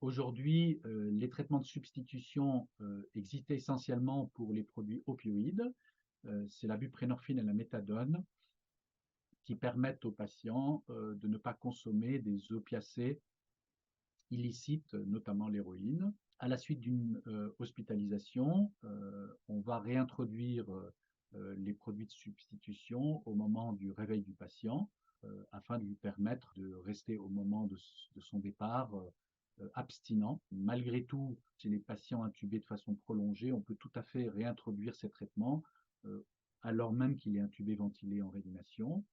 Aujourd'hui, les traitements de substitution existent essentiellement pour les produits opioïdes. C'est la buprenorphine et la méthadone qui permettent aux patients de ne pas consommer des opiacés illicites, notamment l'héroïne. À la suite d'une hospitalisation, on va réintroduire les produits de substitution au moment du réveil du patient afin de lui permettre de rester au moment de son départ abstinent. Malgré tout, chez les patients intubés de façon prolongée, on peut tout à fait réintroduire ces traitements alors même qu'il est intubé ventilé en réanimation.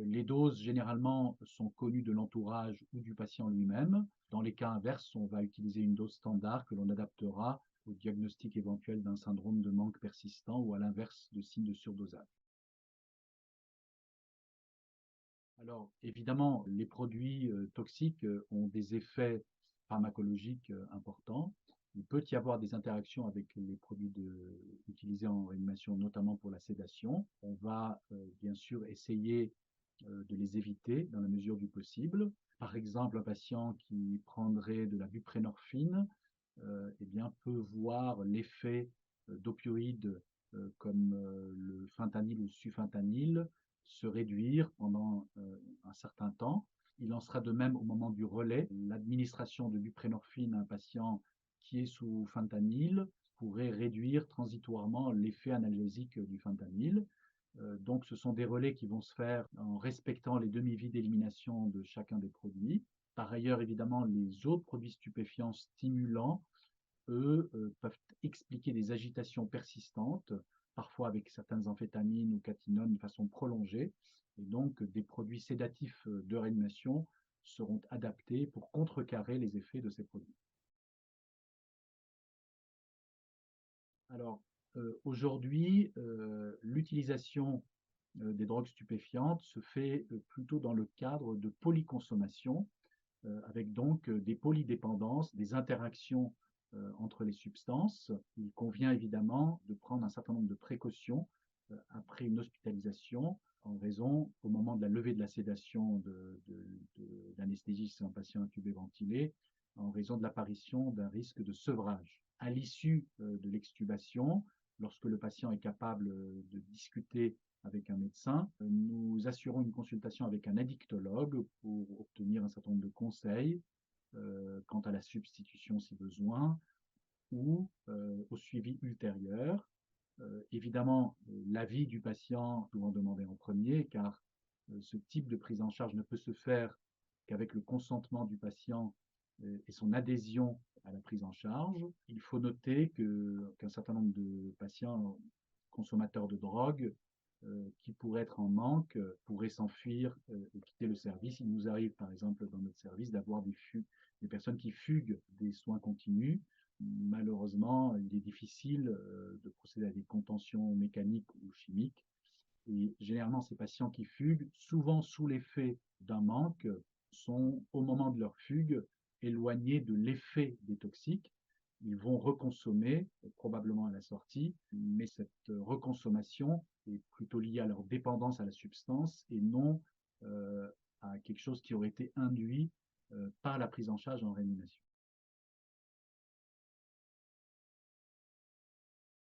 Les doses, généralement, sont connues de l'entourage ou du patient lui-même. Dans les cas inverses, on va utiliser une dose standard que l'on adaptera au diagnostic éventuel d'un syndrome de manque persistant ou à l'inverse de signes de surdosage. Alors, évidemment, les produits toxiques ont des effets pharmacologiques importants. Il peut y avoir des interactions avec les produits utilisés en réanimation, notamment pour la sédation. On va bien sûr essayer de les éviter dans la mesure du possible. Par exemple, un patient qui prendrait de la buprenorphine eh bien, peut voir l'effet d'opioïdes comme le fentanyl ou le sufentanil se réduire pendant un certain temps. Il en sera de même au moment du relais. L'administration de buprenorphine à un patient qui est sous fentanyl pourrait réduire transitoirement l'effet analgésique du fentanyl. Donc, ce sont des relais qui vont se faire en respectant les demi-vies d'élimination de chacun des produits. Par ailleurs, évidemment, les autres produits stupéfiants stimulants, eux, peuvent expliquer des agitations persistantes, parfois avec certaines amphétamines ou catinones de façon prolongée. Et donc, des produits sédatifs de réanimation seront adaptés pour contrecarrer les effets de ces produits. Alors, aujourd'hui, l'utilisation des drogues stupéfiantes se fait plutôt dans le cadre de polyconsommation, avec donc des polydépendances, des interactions entre les substances. Il convient évidemment de prendre un certain nombre de précautions après une hospitalisation en raison, au moment de la levée de la sédation de l'anesthésiste en patient intubé ventilé, en raison de l'apparition d'un risque de sevrage. À l'issue de l'extubation, lorsque le patient est capable de discuter avec un médecin, nous assurons une consultation avec un addictologue pour obtenir un certain nombre de conseils quant à la substitution si besoin ou au suivi ultérieur. Évidemment, l'avis du patient est souvent demandé en premier car ce type de prise en charge ne peut se faire qu'avec le consentement du patient et son adhésion à la prise en charge. Il faut noter qu'un certain nombre de patients consommateurs de drogue qui pourraient être en manque pourraient s'enfuir et quitter le service. Il nous arrive, par exemple, dans notre service, d'avoir des personnes qui fuguent des soins continus. Malheureusement, il est difficile de procéder à des contentions mécaniques ou chimiques. Et généralement, ces patients qui fuguent, souvent sous l'effet d'un manque, sont, au moment de leur fugue, éloignés de l'effet des toxiques. Ils vont reconsommer, probablement à la sortie, mais cette reconsommation est plutôt liée à leur dépendance à la substance et non à quelque chose qui aurait été induit par la prise en charge en réanimation.